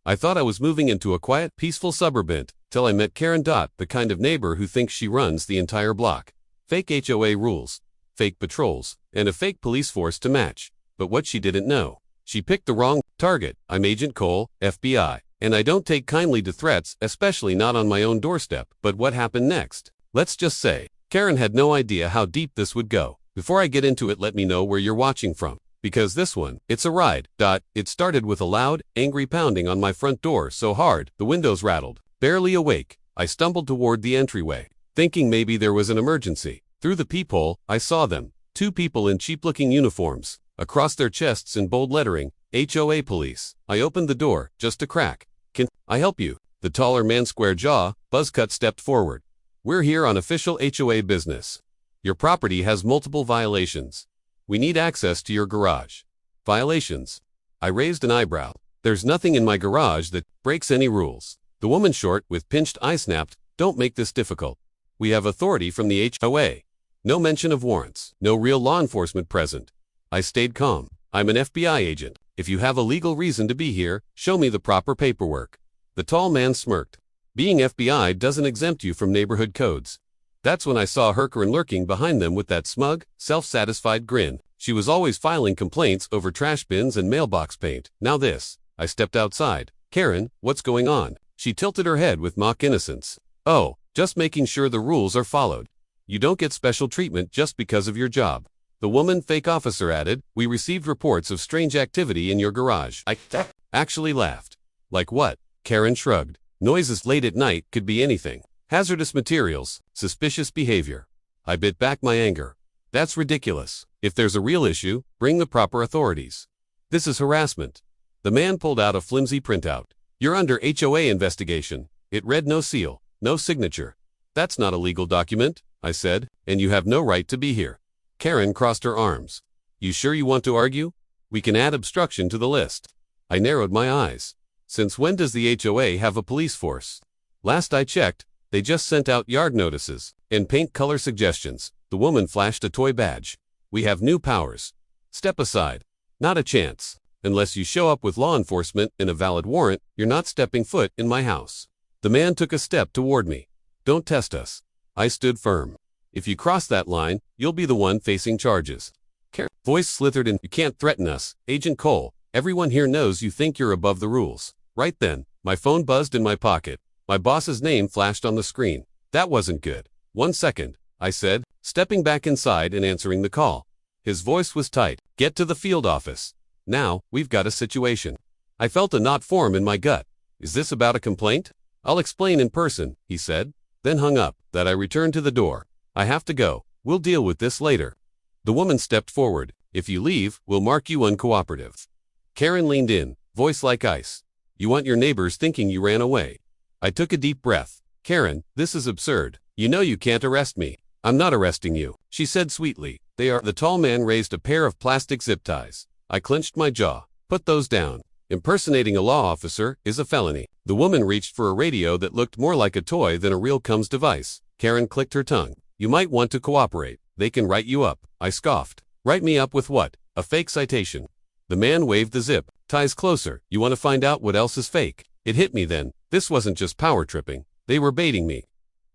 I thought I was moving into a quiet, peaceful suburb till I met Karen. The kind of neighbor who thinks she runs the entire block. Fake HOA rules, fake patrols, and a fake police force to match. But what she didn't know, she picked the wrong target. I'm Agent Cole, FBI, and I don't take kindly to threats, especially not on my own doorstep. But what happened next? Let's just say, Karen had no idea how deep this would go. Before I get into it, let me know where you're watching from. Because this one, it's a ride. It started with a loud, angry pounding on my front door so hard, the windows rattled. Barely awake, I stumbled toward the entryway, thinking maybe there was an emergency. Through the peephole, I saw them. 2 people in cheap-looking uniforms. Across their chests in bold lettering, HOA Police. I opened the door, just a crack. Can I help you? The taller man, square jaw, buzz cut, stepped forward. We're here on official HOA business. Your property has multiple violations. We need access to your garage. Violations? I raised an eyebrow. There's nothing in my garage that breaks any rules. The woman, short, with pinched eye, snapped, don't make this difficult. We have authority from the HOA. No mention of warrants. No real law enforcement present. I stayed calm. I'm an FBI agent. If you have a legal reason to be here, show me the proper paperwork. The tall man smirked. Being FBI doesn't exempt you from neighborhood codes. That's when I saw Karen lurking behind them with that smug, self-satisfied grin. She was always filing complaints over trash bins and mailbox paint. Now this. I stepped outside. Karen, what's going on? She tilted her head with mock innocence. Oh, just making sure the rules are followed. You don't get special treatment just because of your job. The woman, fake officer, added, we received reports of strange activity in your garage. I actually laughed. Like what? Karen shrugged. Noises late at night could be anything. Hazardous materials, suspicious behavior. I bit back my anger. That's ridiculous. If there's a real issue, bring the proper authorities. This is harassment. The man pulled out a flimsy printout. You're under HOA investigation. It read no seal, no signature. That's not a legal document, I said, and you have no right to be here. Karen crossed her arms. You sure you want to argue? We can add obstruction to the list. I narrowed my eyes. Since when does the HOA have a police force? Last I checked, they just sent out yard notices and paint color suggestions. The woman flashed a toy badge. We have new powers. Step aside. Not a chance. Unless you show up with law enforcement and a valid warrant, you're not stepping foot in my house. The man took a step toward me. Don't test us. I stood firm. If you cross that line, you'll be the one facing charges. Karen's voice slithered in. You can't threaten us, Agent Cole. Everyone here knows you think you're above the rules. Right then, my phone buzzed in my pocket. My boss's name flashed on the screen. That wasn't good. 1 second, I said, stepping back inside and answering the call. His voice was tight. Get to the field office. Now, we've got a situation. I felt a knot form in my gut. Is this about a complaint? I'll explain in person, he said, then hung up. That I returned to the door. I have to go. We'll deal with this later. The woman stepped forward. If you leave, we'll mark you uncooperative. Karen leaned in, voice like ice. You want your neighbors thinking you ran away. I took a deep breath. Karen, this is absurd. You know you can't arrest me. I'm not arresting you, she said sweetly. They are. The tall man raised a pair of plastic zip ties. I clenched my jaw. Put those down. Impersonating a law officer is a felony. The woman reached for a radio that looked more like a toy than a real comms device. Karen clicked her tongue. You might want to cooperate. They can write you up. I scoffed. Write me up with what? A fake citation. The man waved the zip ties closer. You want to find out what else is fake? It hit me then. This wasn't just power tripping. They were baiting me.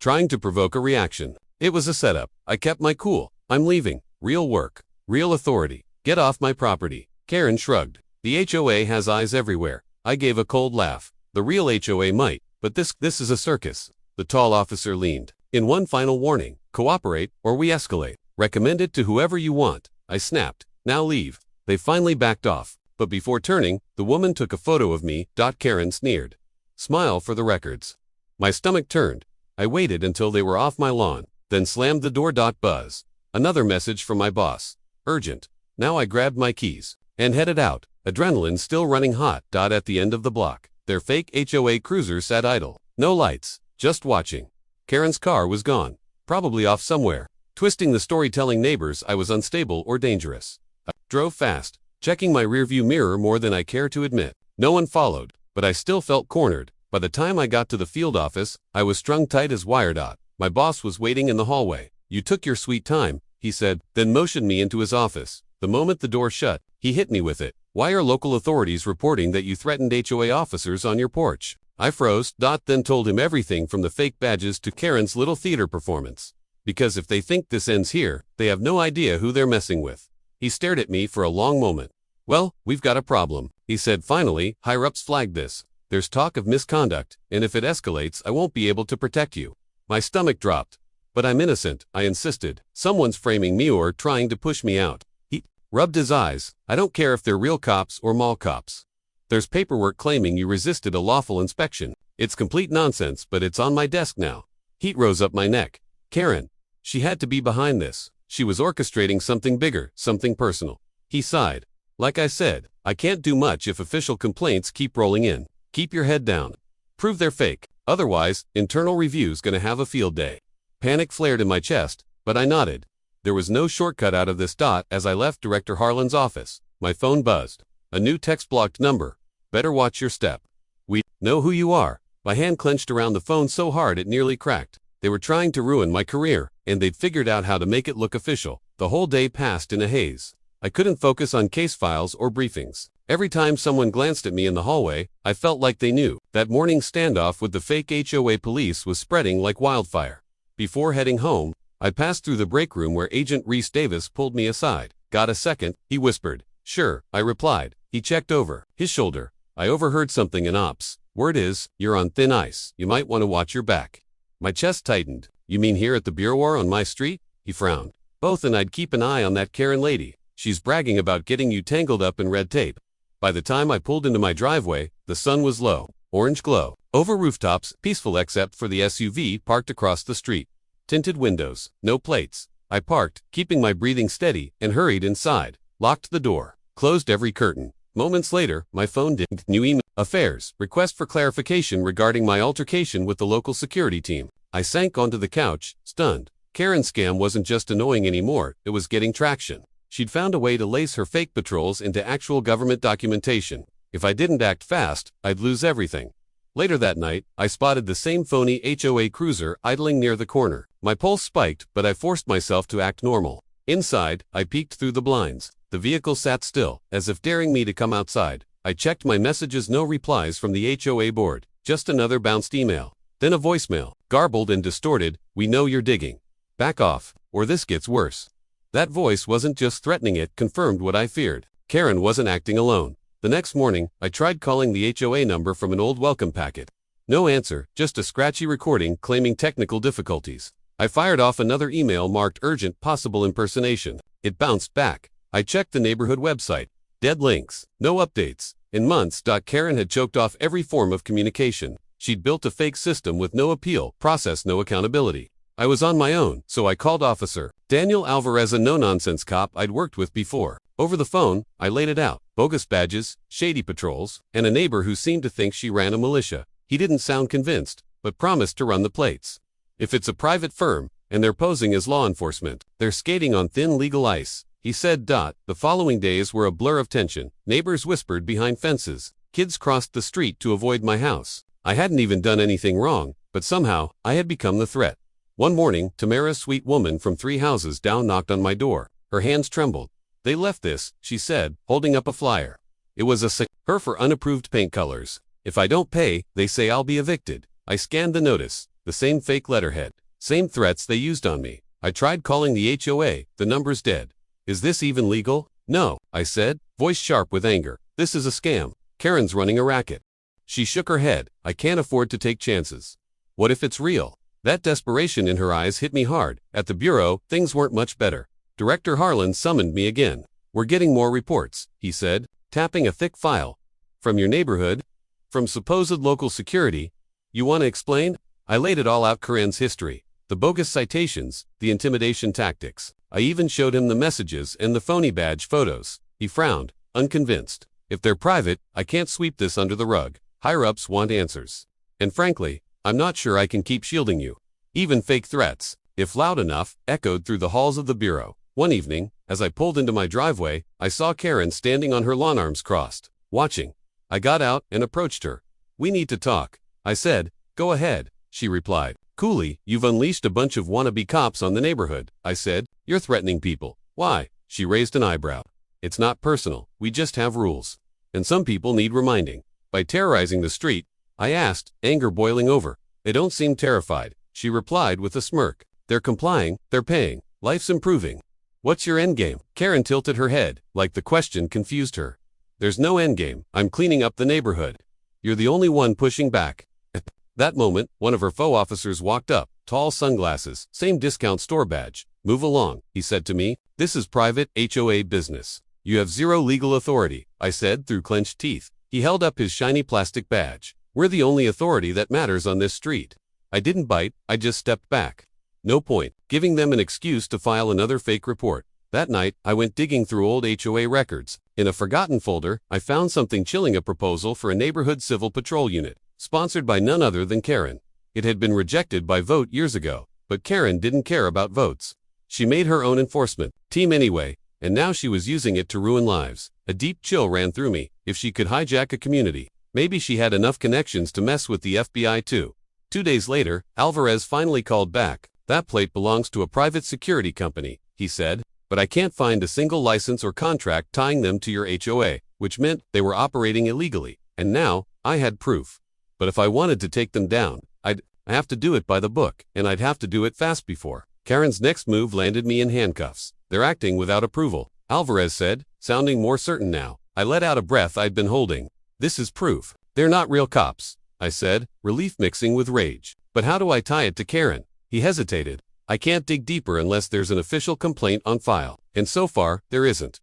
Trying to provoke a reaction. It was a setup. I kept my cool. I'm leaving. Real work. Real authority. Get off my property. Karen shrugged. The HOA has eyes everywhere. I gave a cold laugh. The real HOA might, but this is a circus. The tall officer leaned. In one final warning. Cooperate, or we escalate. Recommend it to whoever you want. I snapped. Now leave. They finally backed off. But before turning, the woman took a photo of me. Karen sneered. Smile for the records. My stomach turned. I waited until they were off my lawn, then slammed the door. Buzz. Another message from my boss. Urgent. Now I grabbed my keys and headed out. Adrenaline still running hot. At the end of the block, their fake HOA cruiser sat idle. No lights, just watching. Karen's car was gone, probably off somewhere. Twisting the story, telling neighbors I was unstable or dangerous. I drove fast, checking my rearview mirror more than I care to admit. No one followed, but I still felt cornered. By the time I got to the field office, I was strung tight as wire. My boss was waiting in the hallway. You took your sweet time, he said, then motioned me into his office. The moment the door shut, he hit me with it. Why are local authorities reporting that you threatened HOA officers on your porch? I froze. Then told him everything from the fake badges to Karen's little theater performance. Because if they think this ends here, they have no idea who they're messing with. He stared at me for a long moment. Well, we've got a problem, he said finally. Higher-ups flagged this. There's talk of misconduct, and if it escalates, I won't be able to protect you. My stomach dropped. But I'm innocent, I insisted. Someone's framing me or trying to push me out. He rubbed his eyes. I don't care if they're real cops or mall cops. There's paperwork claiming you resisted a lawful inspection. It's complete nonsense, but it's on my desk now. Heat rose up my neck. Karen. She had to be behind this. She was orchestrating something bigger, something personal. He sighed. Like I said, I can't do much if official complaints keep rolling in. Keep your head down. Prove they're fake. Otherwise, internal review's gonna have a field day. Panic flared in my chest, but I nodded. There was no shortcut out of this. As I left Director Harlan's office, my phone buzzed. A new text-blocked number. Better watch your step. We know who you are. My hand clenched around the phone so hard it nearly cracked. They were trying to ruin my career, and they'd figured out how to make it look official. The whole day passed in a haze. I couldn't focus on case files or briefings. Every time someone glanced at me in the hallway, I felt like they knew. That morning's standoff with the fake HOA police was spreading like wildfire. Before heading home, I passed through the break room where Agent Reese Davis pulled me aside. Got a second? He whispered. Sure, I replied. He checked over his shoulder. I overheard something in ops. Word is, you're on thin ice. You might want to watch your back. My chest tightened. You mean here at the bureau or on my street? He frowned. Both, and I'd keep an eye on that Karen lady. She's bragging about getting you tangled up in red tape. By the time I pulled into my driveway, the sun was low, orange glow, over rooftops, peaceful except for the SUV parked across the street. Tinted windows, no plates. I parked, keeping my breathing steady, and hurried inside, locked the door, closed every curtain. Moments later, my phone dinged. New email. Affairs. Request for clarification regarding my altercation with the local security team. I sank onto the couch, stunned. Karen's scam wasn't just annoying anymore, it was getting traction. She'd found a way to lace her fake patrols into actual government documentation. If I didn't act fast, I'd lose everything. Later that night, I spotted the same phony HOA cruiser idling near the corner. My pulse spiked, but I forced myself to act normal. Inside, I peeked through the blinds. The vehicle sat still, as if daring me to come outside. I checked my messages. No replies from the HOA board. Just another bounced email. Then a voicemail, garbled and distorted. We know you're digging. Back off, or this gets worse. That voice wasn't just threatening, it confirmed what I feared. Karen wasn't acting alone. The next morning, I tried calling the HOA number from an old welcome packet. No answer, just a scratchy recording claiming technical difficulties. I fired off another email marked urgent, possible impersonation. It bounced back. I checked the neighborhood website. Dead links. No updates. In months, Karen had choked off every form of communication. She'd built a fake system with no appeal process, no accountability. I was on my own, so I called Officer Daniel Alvarez, a no-nonsense cop I'd worked with before. Over the phone, I laid it out. Bogus badges, shady patrols, and a neighbor who seemed to think she ran a militia. He didn't sound convinced, but promised to run the plates. If it's a private firm, and they're posing as law enforcement, they're skating on thin legal ice, he said. The following days were a blur of tension. Neighbors whispered behind fences. Kids crossed the street to avoid my house. I hadn't even done anything wrong, but somehow, I had become the threat. One morning, Tamara, sweet woman from 3 houses down, knocked on my door. Her hands trembled. They left this, she said, holding up a flyer. It was her for unapproved paint colors. If I don't pay, they say I'll be evicted. I scanned the notice. The same fake letterhead. Same threats they used on me. I tried calling the HOA. The number's dead. Is this even legal? No, I said, voice sharp with anger. This is a scam. Karen's running a racket. She shook her head. I can't afford to take chances. What if it's real? That desperation in her eyes hit me hard. At the bureau, things weren't much better. Director Harlan summoned me again. We're getting more reports, he said, tapping a thick file. From your neighborhood? From supposed local security? You want to explain? I laid it all out. Karen's history. The bogus citations, the intimidation tactics. I even showed him the messages and the phony badge photos. He frowned, unconvinced. If they're private, I can't sweep this under the rug. Higher-ups want answers. And frankly, I'm not sure I can keep shielding you. Even fake threats, if loud enough, echoed through the halls of the bureau. One evening, as I pulled into my driveway, I saw Karen standing on her lawn, arms crossed, watching. I got out and approached her. We need to talk, I said. Go ahead, she replied. Coolly, you've unleashed a bunch of wannabe cops on the neighborhood, I said. You're threatening people. Why? She raised an eyebrow. It's not personal, we just have rules. And some people need reminding. By terrorizing the street, I asked, anger boiling over. They don't seem terrified, she replied with a smirk. They're complying, they're paying, life's improving. What's your endgame? Karen tilted her head, like the question confused her. There's no endgame, I'm cleaning up the neighborhood. You're the only one pushing back. At that moment, one of her faux officers walked up, tall sunglasses, same discount store badge. Move along, he said to me. This is private HOA business. You have zero legal authority, I said through clenched teeth. He held up his shiny plastic badge. We're the only authority that matters on this street. I didn't bite, I just stepped back. No point, giving them an excuse to file another fake report. That night, I went digging through old HOA records. In a forgotten folder, I found something chilling: a proposal for a neighborhood civil patrol unit, sponsored by none other than Karen. It had been rejected by vote years ago, but Karen didn't care about votes. She made her own enforcement team anyway, and now she was using it to ruin lives. A deep chill ran through me. If she could hijack a community, maybe she had enough connections to mess with the FBI too. 2 days later, Alvarez finally called back. That plate belongs to a private security company, he said, but I can't find a single license or contract tying them to your HOA, which meant they were operating illegally. And now, I had proof. But if I wanted to take them down, I'd have to do it by the book, and I'd have to do it fast before. Karen's next move landed me in handcuffs. They're acting without approval, Alvarez said, sounding more certain now. I let out a breath I'd been holding. This is proof. They're not real cops, I said, relief mixing with rage. But how do I tie it to Karen? He hesitated. I can't dig deeper unless there's an official complaint on file. And so far, there isn't.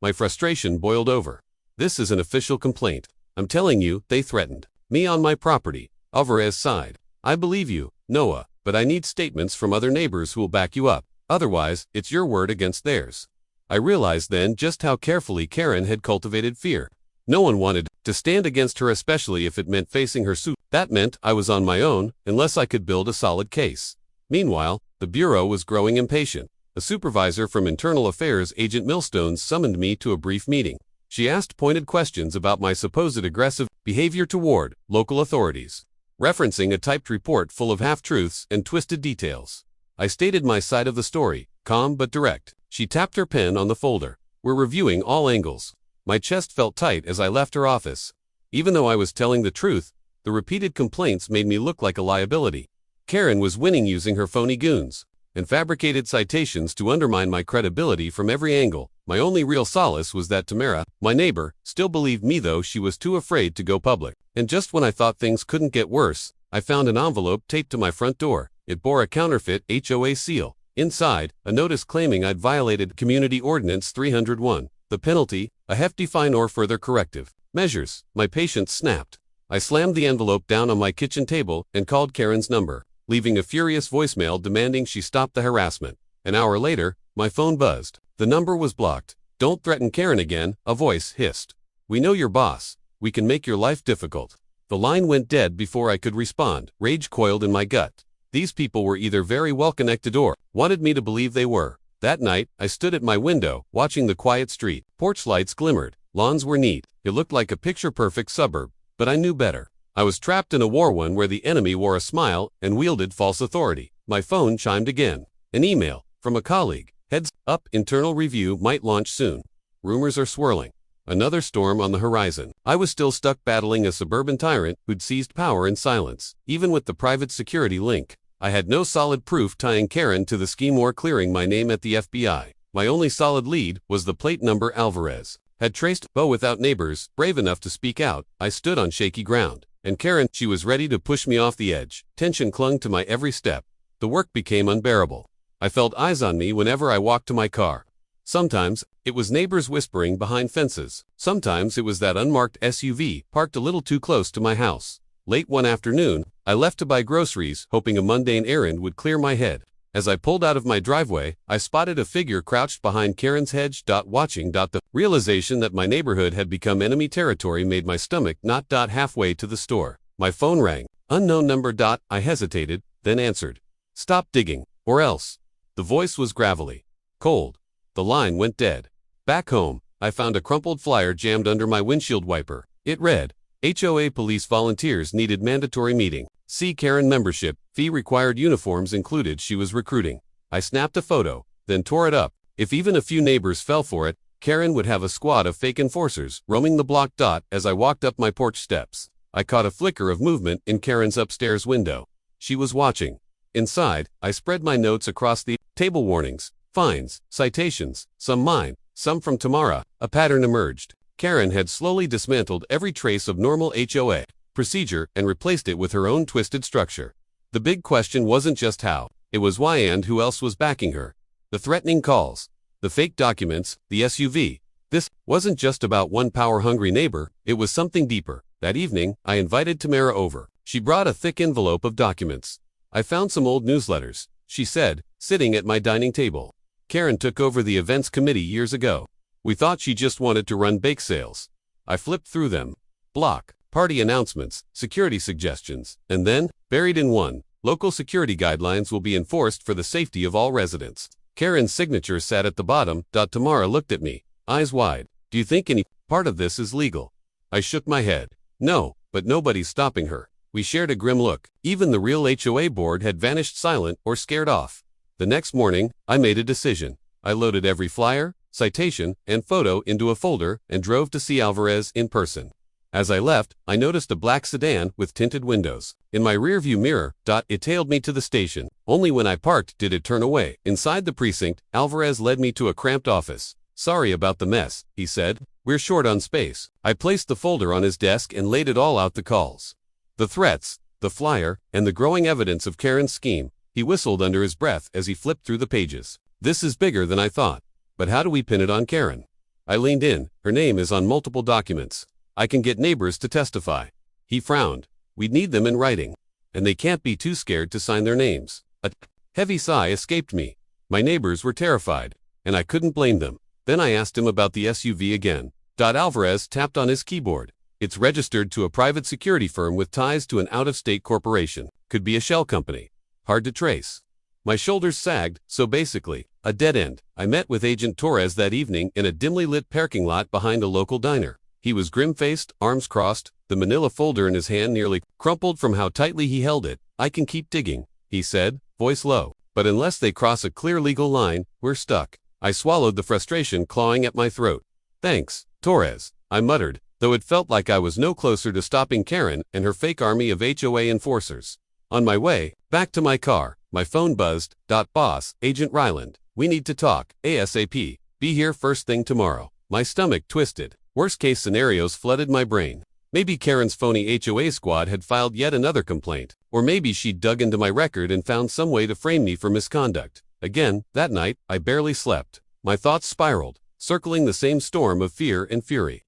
My frustration boiled over. This is an official complaint. I'm telling you, they threatened me on my property. Alvarez sighed. I believe you, Noah, but I need statements from other neighbors who will back you up. Otherwise, it's your word against theirs. I realized then just how carefully Karen had cultivated fear. No one wanted to stand against her, especially if it meant facing her suit. That meant I was on my own, unless I could build a solid case. Meanwhile, the Bureau was growing impatient. A supervisor from Internal Affairs, Agent Millstones, summoned me to a brief meeting. She asked pointed questions about my supposed aggressive behavior toward local authorities, referencing a typed report full of half-truths and twisted details. I stated my side of the story, calm but direct. She tapped her pen on the folder. We're reviewing all angles. My chest felt tight as I left her office. Even though I was telling the truth, the repeated complaints made me look like a liability. Karen was winning using her phony goons and fabricated citations to undermine my credibility from every angle. My only real solace was that Tamara, my neighbor, still believed me, though she was too afraid to go public. And just when I thought things couldn't get worse, I found an envelope taped to my front door. It bore a counterfeit HOA seal. Inside, a notice claiming I'd violated Community Ordinance 301. The penalty, a hefty fine or further corrective measures. My patience snapped. I slammed the envelope down on my kitchen table and called Karen's number, leaving a furious voicemail demanding she stop the harassment. An hour later, my phone buzzed. The number was blocked. Don't threaten Karen again, a voice hissed. We know your boss. We can make your life difficult. The line went dead before I could respond. Rage coiled in my gut. These people were either very well connected or wanted me to believe they were. That night, I stood at my window, watching the quiet street. Porch lights glimmered. Lawns were neat. It looked like a picture-perfect suburb. But I knew better. I was trapped in a war one where the enemy wore a smile and wielded false authority. My phone chimed again. An email from a colleague. Heads up, internal review might launch soon. Rumors are swirling. Another storm on the horizon. I was still stuck battling a suburban tyrant who'd seized power in silence. Even with the private security link, I had no solid proof tying Karen to the scheme or clearing my name at the FBI. My only solid lead was the plate number Alvarez had traced, but without neighbors brave enough to speak out. I stood on shaky ground. And Karen, she was ready to push me off the edge. Tension clung to my every step. The work became unbearable. I felt eyes on me whenever I walked to my car. Sometimes, it was neighbors whispering behind fences. Sometimes it was that unmarked SUV parked a little too close to my house. Late one afternoon, I left to buy groceries, hoping a mundane errand would clear my head. As I pulled out of my driveway, I spotted a figure crouched behind Karen's hedge, watching. The realization that my neighborhood had become enemy territory made my stomach knot. Halfway to the store, my phone rang. Unknown number. I hesitated, then answered. Stop digging, or else. The voice was gravelly, cold. The line went dead. Back home, I found a crumpled flyer jammed under my windshield wiper. It read, HOA police volunteers needed mandatory meeting. See Karen membership, fee required, uniforms included. She was recruiting. I snapped a photo, then tore it up. If even a few neighbors fell for it, Karen would have a squad of fake enforcers roaming the block. As I walked up my porch steps, I caught a flicker of movement in Karen's upstairs window. She was watching. Inside, I spread my notes across the table: warnings, fines, citations, some mine, some from Tamara. A pattern emerged. Karen had slowly dismantled every trace of normal HOA procedure and replaced it with her own twisted structure. The big question wasn't just how, it was why and who else was backing her. The threatening calls, the fake documents, the SUV. This wasn't just about one power-hungry neighbor, it was something deeper. That evening, I invited Tamara over. She brought a thick envelope of documents. I found some old newsletters, she said, sitting at my dining table. Karen took over the events committee years ago. We thought she just wanted to run bake sales. I flipped through them. Block, party announcements, security suggestions, and then, buried in one, local security guidelines will be enforced for the safety of all residents. Karen's signature sat at the bottom. Tamara looked at me, eyes wide. Do you think any part of this is legal? I shook my head. No, but nobody's stopping her. We shared a grim look. Even the real HOA board had vanished silent or scared off. The next morning, I made a decision. I loaded every flyer, citation, and photo into a folder and drove to see Alvarez in person. As I left, I noticed a black sedan with tinted windows. In my rearview mirror, it tailed me to the station. Only when I parked did it turn away. Inside the precinct, Alvarez led me to a cramped office. Sorry about the mess, he said. We're short on space. I placed the folder on his desk and laid it all out: the calls, the threats, the flyer, and the growing evidence of Karen's scheme. He whistled under his breath as he flipped through the pages. This is bigger than I thought. But how do we pin it on Karen? I leaned in. Her name is on multiple documents. I can get neighbors to testify. He frowned. We'd need them in writing. And they can't be too scared to sign their names. A heavy sigh escaped me. My neighbors were terrified, and I couldn't blame them. Then I asked him about the SUV again. Alvarez tapped on his keyboard. It's registered to a private security firm with ties to an out-of-state corporation. Could be a shell company. Hard to trace. My shoulders sagged, so basically, a dead end. I met with Agent Torres that evening in a dimly lit parking lot behind a local diner. He was grim-faced, arms crossed, the manila folder in his hand nearly crumpled from how tightly he held it. I can keep digging, he said, voice low. But unless they cross a clear legal line, we're stuck. I swallowed the frustration clawing at my throat. Thanks, Torres, I muttered, though it felt like I was no closer to stopping Karen and her fake army of HOA enforcers. On my way back to my car, my phone buzzed. Boss, Agent Ryland, we need to talk, ASAP. Be here first thing tomorrow. My stomach twisted. Worst-case scenarios flooded my brain. Maybe Karen's phony HOA squad had filed yet another complaint, or maybe she'd dug into my record and found some way to frame me for misconduct. Again, that night, I barely slept. My thoughts spiraled, circling the same storm of fear and fury.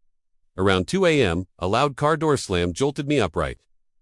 Around 2 a.m., a loud car door slam jolted me upright.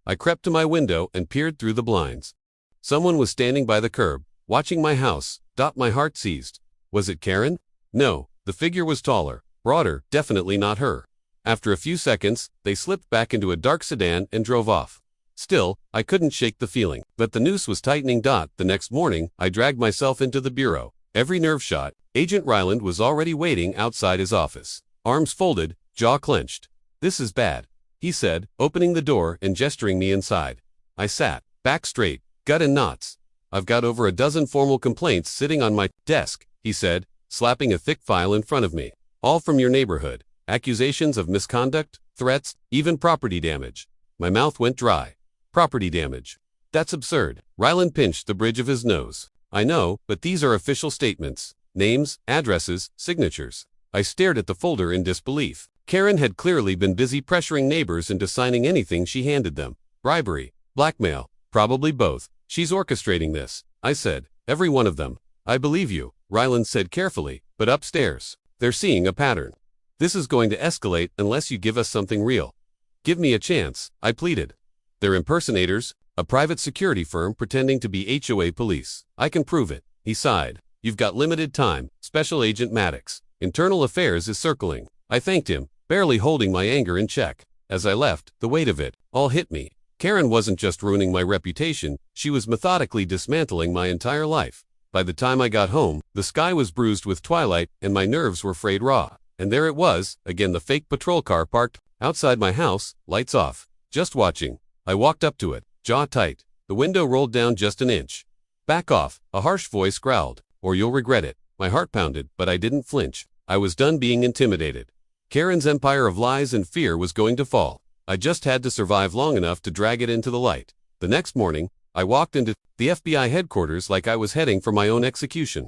I crept to my window and peered through the blinds. Someone was standing by the curb, watching my house. My heart seized. Was it Karen? No, the figure was taller, broader, definitely not her. After a few seconds, they slipped back into a dark sedan and drove off. Still, I couldn't shake the feeling, but the noose was tightening. The next morning, I dragged myself into the bureau. Every nerve shot. Agent Ryland was already waiting outside his office. Arms folded, jaw clenched. This is bad, he said, opening the door and gesturing me inside. I sat, back straight, gut in knots. I've got over a dozen formal complaints sitting on my desk, he said, slapping a thick file in front of me. All from your neighborhood. Accusations of misconduct, threats, even property damage. My mouth went dry. Property damage. That's absurd. Ryland pinched the bridge of his nose. I know, but these are official statements. Names, addresses, signatures. I stared at the folder in disbelief. Karen had clearly been busy pressuring neighbors into signing anything she handed them. Bribery. Blackmail. Probably both. She's orchestrating this, I said. Every one of them. I believe you, Ryland said carefully, but upstairs. They're seeing a pattern. This is going to escalate unless you give us something real. Give me a chance, I pleaded. They're impersonators, a private security firm pretending to be HOA police. I can prove it, he sighed. You've got limited time, Special Agent Maddox. Internal Affairs is circling. I thanked him, barely holding my anger in check. As I left, the weight of it all hit me. Karen wasn't just ruining my reputation, she was methodically dismantling my entire life. By the time I got home, the sky was bruised with twilight and my nerves were frayed raw. And there it was, again, the fake patrol car parked outside my house, lights off, just watching. I walked up to it, jaw tight. The window rolled down just an inch. Back off, a harsh voice growled, or you'll regret it. My heart pounded, but I didn't flinch. I was done being intimidated. Karen's empire of lies and fear was going to fall. I just had to survive long enough to drag it into the light. The next morning, I walked into the FBI headquarters like I was heading for my own execution.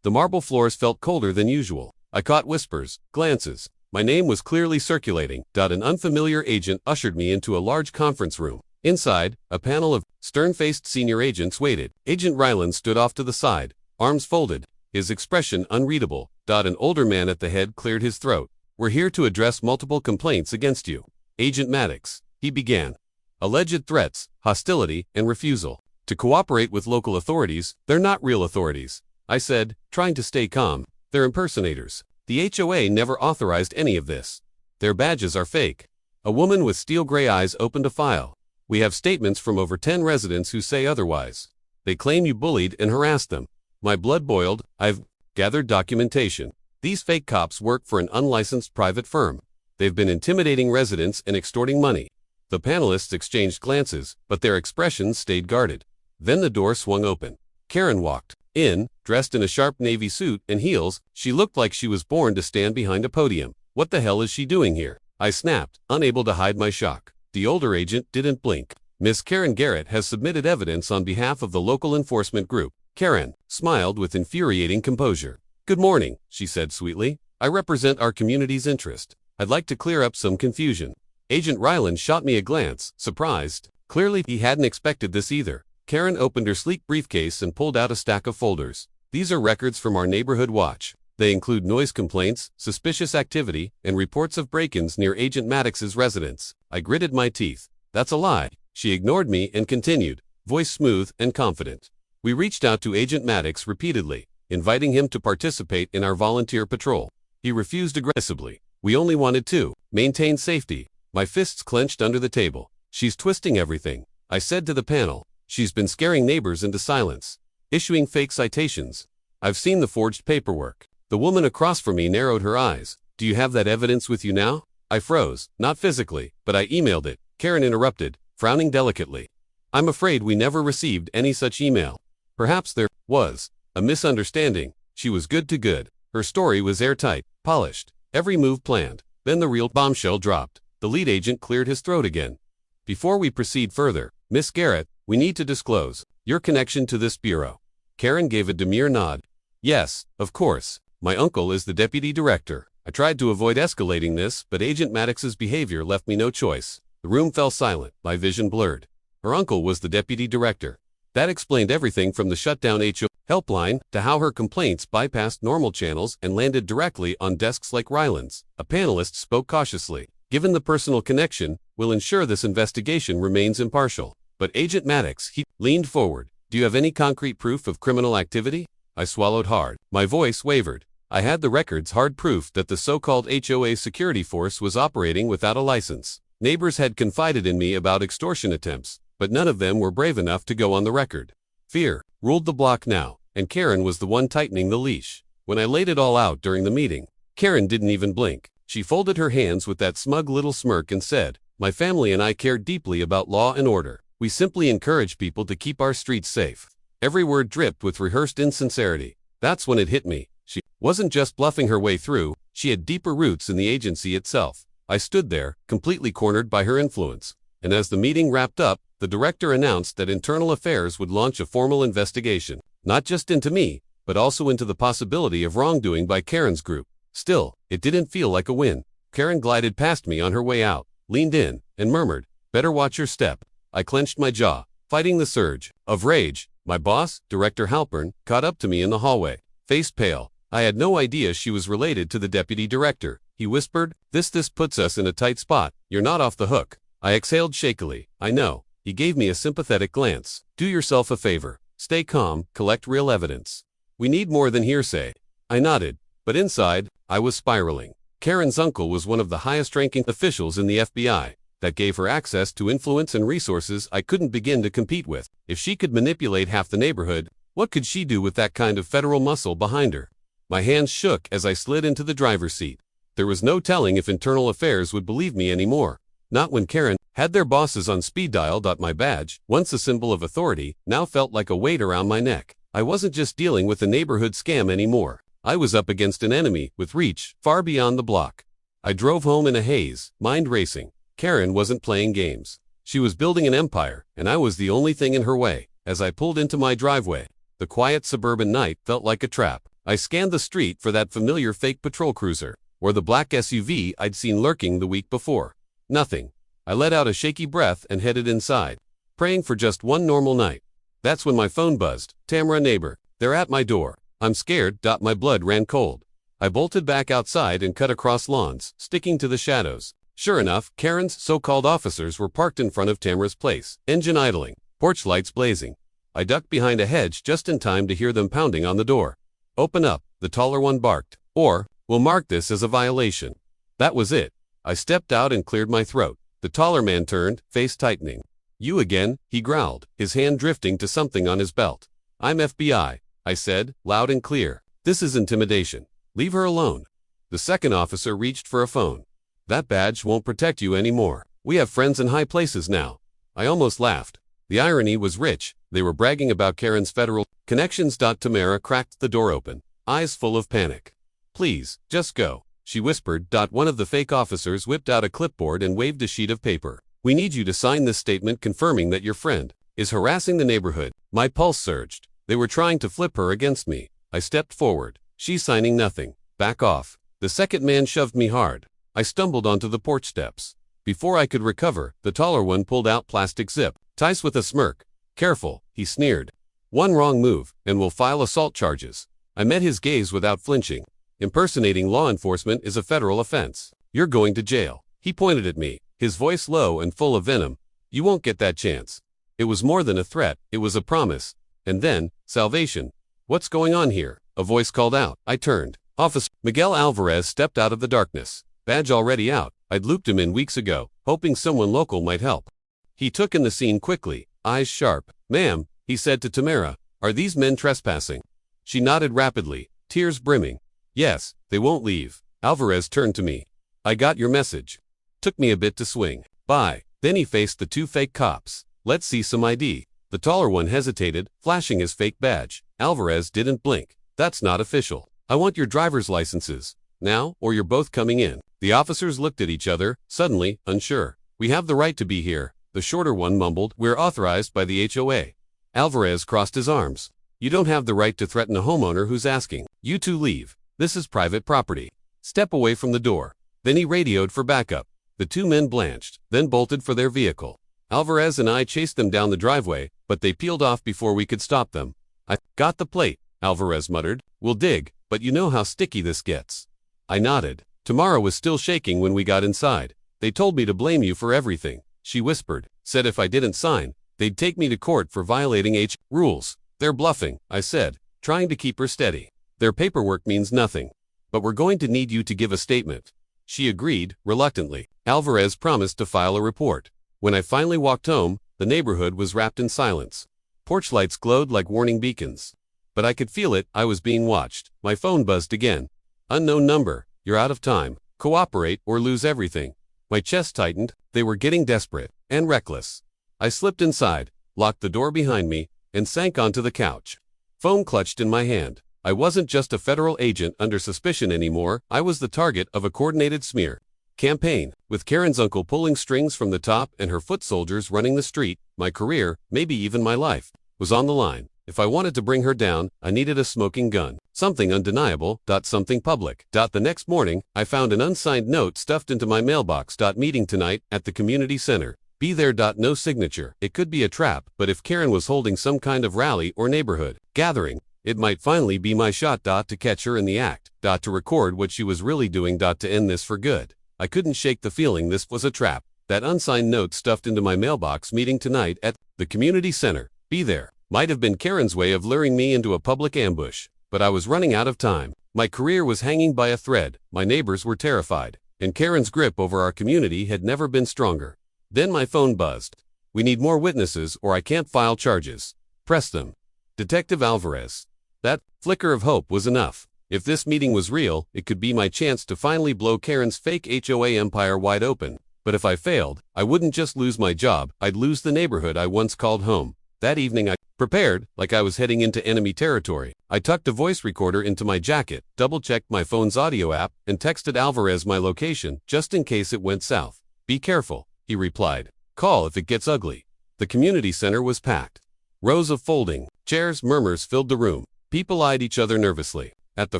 The marble floors felt colder than usual. I caught whispers, glances. My name was clearly circulating. An unfamiliar agent ushered me into a large conference room. Inside, a panel of stern-faced senior agents waited. Agent Ryland stood off to the side, arms folded, his expression unreadable. An older man at the head cleared his throat. "We're here to address multiple complaints against you, Agent Maddox," he began. "Alleged threats, hostility, and refusal to cooperate with local authorities. They're not real authorities," I said, trying to stay calm. "They're impersonators. The HOA never authorized any of this. Their badges are fake." A woman with steel gray eyes opened a file. "We have statements from over 10 residents who say otherwise. They claim you bullied and harassed them." My blood boiled. "I've gathered documentation. These fake cops work for an unlicensed private firm. They've been intimidating residents and extorting money." The panelists exchanged glances, but their expressions stayed guarded. Then the door swung open. Karen walked in, dressed in a sharp navy suit and heels. She looked like she was born to stand behind a podium. "What the hell is she doing here?" I snapped, unable to hide my shock. The older agent didn't blink. "Miss Karen Garrett has submitted evidence on behalf of the local enforcement group." Karen smiled with infuriating composure. "Good morning," she said sweetly. "I represent our community's interest. I'd like to clear up some confusion." Agent Ryland shot me a glance, surprised. Clearly, he hadn't expected this either. Karen opened her sleek briefcase and pulled out a stack of folders. "These are records from our neighborhood watch. They include noise complaints, suspicious activity, and reports of break-ins near Agent Maddox's residence." I gritted my teeth. "That's a lie." She ignored me and continued, voice smooth and confident. "We reached out to Agent Maddox repeatedly, inviting him to participate in our volunteer patrol. He refused aggressively. We only wanted to maintain safety." My fists clenched under the table. "She's twisting everything," I said to the panel. "She's been scaring neighbors into silence, issuing fake citations. I've seen the forged paperwork." The woman across from me narrowed her eyes. "Do you have that evidence with you now?" I froze, not physically, but I emailed it. Karen interrupted, frowning delicately. "I'm afraid we never received any such email." Perhaps there was a misunderstanding. She was good to good. Her story was airtight, polished, every move planned. Then the real bombshell dropped. The lead agent cleared his throat again. "Before we proceed further, Miss Garrett, we need to disclose your connection to this bureau." Karen gave a demure nod. "Yes, of course. My uncle is the deputy director." I tried to avoid escalating this, but Agent Maddox's behavior left me no choice. The room fell silent, my vision blurred. Her uncle was the deputy director. That explained everything from the shutdown HOA helpline to how her complaints bypassed normal channels and landed directly on desks like Ryland's. A panelist spoke cautiously. "Given the personal connection, we'll ensure this investigation remains impartial." "But Agent Maddox," he leaned forward, "do you have any concrete proof of criminal activity?" I swallowed hard. My voice wavered. I had the records, hard proof that the so-called HOA security force was operating without a license. Neighbors had confided in me about extortion attempts, but none of them were brave enough to go on the record. Fear ruled the block now, and Karen was the one tightening the leash. When I laid it all out during the meeting, Karen didn't even blink. She folded her hands with that smug little smirk and said, "My family and I care deeply about law and order. We simply encourage people to keep our streets safe." Every word dripped with rehearsed insincerity. That's when it hit me. She wasn't just bluffing her way through, she had deeper roots in the agency itself. I stood there, completely cornered by her influence. And as the meeting wrapped up, the director announced that Internal Affairs would launch a formal investigation, not just into me, but also into the possibility of wrongdoing by Karen's group. Still, it didn't feel like a win. Karen glided past me on her way out, leaned in, and murmured, "Better watch your step." I clenched my jaw, fighting the surge of rage. My boss, Director Halpern, caught up to me in the hallway, face pale. I had no idea she was related to the deputy director. He whispered, This puts us in a tight spot. You're not off the hook." I exhaled shakily. "I know." He gave me a sympathetic glance. "Do yourself a favor. Stay calm, collect real evidence. We need more than hearsay." I nodded, but inside, I was spiraling. Karen's uncle was one of the highest-ranking officials in the FBI. That gave her access to influence and resources I couldn't begin to compete with. If she could manipulate half the neighborhood, what could she do with that kind of federal muscle behind her? My hands shook as I slid into the driver's seat. There was no telling if Internal Affairs would believe me anymore. Not when Karen had their bosses on speed dial. My badge, once a symbol of authority, now felt like a weight around my neck. I wasn't just dealing with a neighborhood scam anymore. I was up against an enemy with reach far beyond the block. I drove home in a haze, mind racing. Karen wasn't playing games. She was building an empire, and I was the only thing in her way. As I pulled into my driveway, the quiet suburban night felt like a trap. I scanned the street for that familiar fake patrol cruiser, or the black SUV I'd seen lurking the week before. Nothing. I let out a shaky breath and headed inside, praying for just one normal night. That's when my phone buzzed. Tamara, neighbor, they're at my door. I'm scared. My blood ran cold. I bolted back outside and cut across lawns, sticking to the shadows. Sure enough, Karen's so-called officers were parked in front of Tamara's place, engine idling, porch lights blazing. I ducked behind a hedge just in time to hear them pounding on the door. Open up, the taller one barked. Or, we'll mark this as a violation. That was it. I stepped out and cleared my throat. The taller man turned, face tightening. You again, he growled, his hand drifting to something on his belt. I'm FBI, I said, loud and clear. This is intimidation. Leave her alone. The second officer reached for a phone. That badge won't protect you anymore. We have friends in high places now. I almost laughed. The irony was rich. They were bragging about Karen's federal connections. Tamara cracked the door open, eyes full of panic. Please, just go, she whispered. One of the fake officers whipped out a clipboard and waved a sheet of paper. We need you to sign this statement confirming that your friend is harassing the neighborhood. My pulse surged. They were trying to flip her against me. I stepped forward. She's signing nothing. Back off. The second man shoved me hard. I stumbled onto the porch steps. Before I could recover, the taller one pulled out plastic zip ties with a smirk. Careful, he sneered. One wrong move, and we'll file assault charges. I met his gaze without flinching. Impersonating law enforcement is a federal offense. You're going to jail. He pointed at me, his voice low and full of venom. You won't get that chance. It was more than a threat, it was a promise. And then, salvation. What's going on here? A voice called out. I turned. Officer Miguel Alvarez stepped out of the darkness. Badge already out. I'd looped him in weeks ago, hoping someone local might help. He took in the scene quickly, eyes sharp. Ma'am, he said to Tamara, are these men trespassing? She nodded rapidly, tears brimming. Yes, they won't leave. Alvarez turned to me. I got your message. Took me a bit to swing. Bye. Then he faced the two fake cops. Let's see some ID. The taller one hesitated, flashing his fake badge. Alvarez didn't blink. That's not official. I want your driver's licenses. Now, or you're both coming in. The officers looked at each other, suddenly, unsure. We have the right to be here. The shorter one mumbled, we're authorized by the HOA. Alvarez crossed his arms. You don't have the right to threaten a homeowner who's asking. You two leave. This is private property. Step away from the door. Then he radioed for backup. The two men blanched, then bolted for their vehicle. Alvarez and I chased them down the driveway, but they peeled off before we could stop them. I got the plate, Alvarez muttered. We'll dig, but you know how sticky this gets. I nodded. Tamara was still shaking when we got inside. They told me to blame you for everything, she whispered. Said if I didn't sign, they'd take me to court for violating rules. They're bluffing, I said, trying to keep her steady. Their paperwork means nothing. But we're going to need you to give a statement. She agreed, reluctantly. Alvarez promised to file a report. When I finally walked home, the neighborhood was wrapped in silence. Porch lights glowed like warning beacons. But I could feel it, I was being watched. My phone buzzed again. Unknown number, you're out of time. Cooperate or lose everything. My chest tightened, they were getting desperate and reckless. I slipped inside, locked the door behind me, and sank onto the couch. Phone clutched in my hand. I wasn't just a federal agent under suspicion anymore, I was the target of a coordinated smear campaign. With Karen's uncle pulling strings from the top and her foot soldiers running the street, my career, maybe even my life, was on the line. If I wanted to bring her down, I needed a smoking gun. Something undeniable, something public. The next morning, I found an unsigned note stuffed into my mailbox. Meeting tonight at the community center. Be there. No signature. It could be a trap, but if Karen was holding some kind of rally or neighborhood gathering, it might finally be my shot. To catch her in the act. To record what she was really doing. To end this for good. I couldn't shake the feeling this was a trap. That unsigned note stuffed into my mailbox. Meeting tonight at the community center. Be there. Might have been Karen's way of luring me into a public ambush. But I was running out of time. My career was hanging by a thread. My neighbors were terrified. And Karen's grip over our community had never been stronger. Then my phone buzzed. We need more witnesses or I can't file charges. Press them. Detective Alvarez. That flicker of hope was enough. If this meeting was real, it could be my chance to finally blow Karen's fake HOA empire wide open. But if I failed, I wouldn't just lose my job, I'd lose the neighborhood I once called home. That evening I Prepared, like I was heading into enemy territory, I tucked a voice recorder into my jacket, double-checked my phone's audio app, and texted Alvarez my location, just in case it went south. "Be careful," he replied. "Call if it gets ugly." The community center was packed. Rows of folding chairs, murmurs filled the room. People eyed each other nervously. At the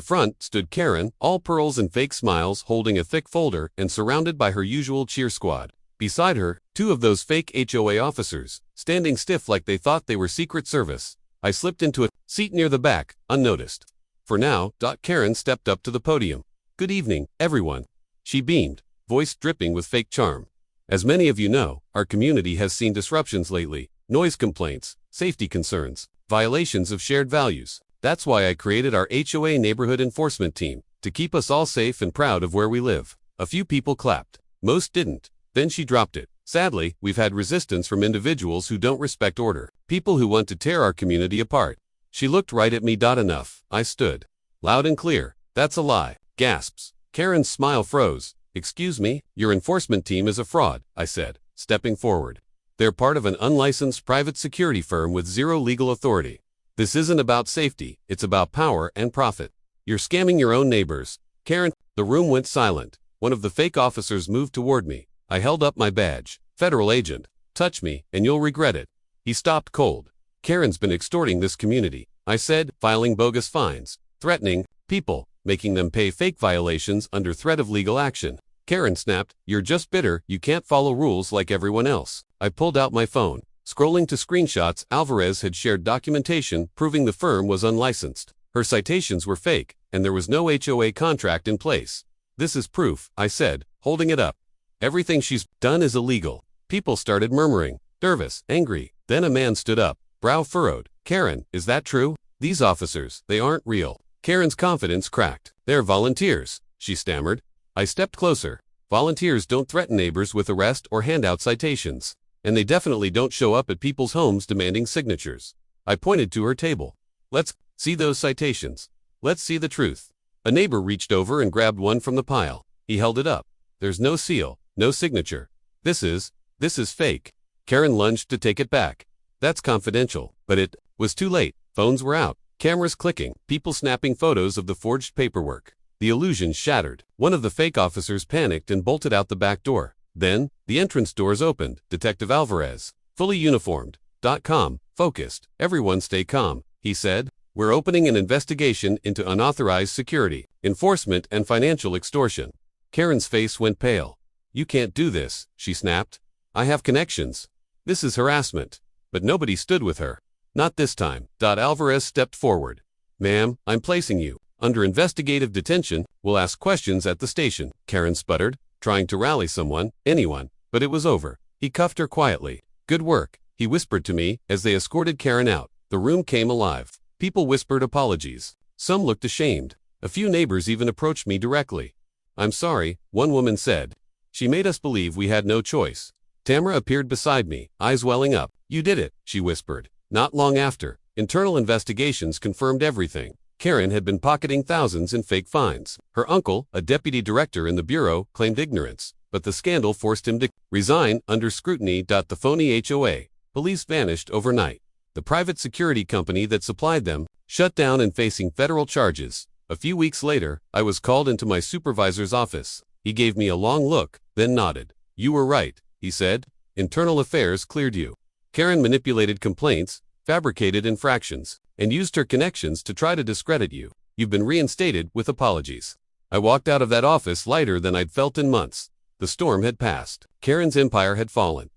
front stood Karen, all pearls and fake smiles, holding a thick folder and surrounded by her usual cheer squad. Beside her, two of those fake HOA officers, standing stiff like they thought they were Secret Service. I slipped into a seat near the back, unnoticed. For now, Karen stepped up to the podium. "Good evening, everyone." She beamed, voice dripping with fake charm. "As many of you know, our community has seen disruptions lately, noise complaints, safety concerns, violations of shared values. That's why I created our HOA neighborhood enforcement team, to keep us all safe and proud of where we live." A few people clapped. Most didn't. Then she dropped it. "Sadly, we've had resistance from individuals who don't respect order, people who want to tear our community apart." She looked right at me. Enough. I stood. Loud and clear. "That's a lie." Gasps. Karen's smile froze. "Excuse me, your enforcement team is a fraud," I said, stepping forward. "They're part of an unlicensed private security firm with zero legal authority. This isn't about safety, it's about power and profit. You're scamming your own neighbors." "Karen." The room went silent. One of the fake officers moved toward me. I held up my badge. "Federal agent. Touch me, and you'll regret it." He stopped cold. "Karen's been extorting this community," I said, "filing bogus fines, threatening people, making them pay fake violations under threat of legal action." Karen snapped, "You're just bitter, you can't follow rules like everyone else." I pulled out my phone. Scrolling to screenshots, Alvarez had shared documentation proving the firm was unlicensed. Her citations were fake, and there was no HOA contract in place. "This is proof," I said, holding it up. "Everything she's done is illegal." People started murmuring, nervous, angry. Then a man stood up, brow furrowed. "Karen, is that true? These officers, they aren't real." Karen's confidence cracked. "They're volunteers," she stammered. I stepped closer. "Volunteers don't threaten neighbors with arrest or hand out citations. And they definitely don't show up at people's homes demanding signatures." I pointed to her table. "Let's see those citations. Let's see the truth." A neighbor reached over and grabbed one from the pile. He held it up. "There's no seal, no signature. This is fake." Karen lunged to take it back. "That's confidential." But it was too late. Phones were out, cameras clicking, people snapping photos of the forged paperwork. The illusion shattered. One of the fake officers panicked and bolted out the back door. Then, the entrance doors opened. Detective Alvarez, fully uniformed, calm, focused. "Everyone stay calm," he said. "We're opening an investigation into unauthorized security, enforcement, and financial extortion." Karen's face went pale. "You can't do this," she snapped. "I have connections. This is harassment." But nobody stood with her. Not this time. Alvarez stepped forward. "Ma'am, I'm placing you under investigative detention. We'll ask questions at the station," Karen sputtered, trying to rally someone, anyone, but it was over. He cuffed her quietly. "Good work," he whispered to me as they escorted Karen out. The room came alive. People whispered apologies. Some looked ashamed. A few neighbors even approached me directly. "I'm sorry," one woman said. "She made us believe we had no choice." Tamara appeared beside me, eyes welling up. "You did it," she whispered. Not long after, internal investigations confirmed everything. Karen had been pocketing thousands in fake fines. Her uncle, a deputy director in the bureau, claimed ignorance, but the scandal forced him to resign under scrutiny. The phony HOA police vanished overnight. The private security company that supplied them shut down and facing federal charges. A few weeks later, I was called into my supervisor's office. He gave me a long look, then nodded. "You were right," he said. "Internal affairs cleared you. Karen manipulated complaints, fabricated infractions, and used her connections to try to discredit you. You've been reinstated with apologies." I walked out of that office lighter than I'd felt in months. The storm had passed. Karen's empire had fallen.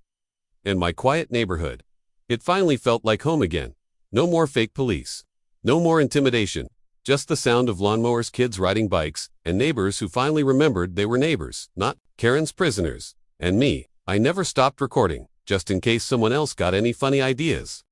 And my quiet neighborhood. It finally felt like home again. No more fake police. No more intimidation. Just the sound of lawnmowers, kids riding bikes, and neighbors who finally remembered they were neighbors, not Karen's prisoners. And me. I never stopped recording, just in case someone else got any funny ideas.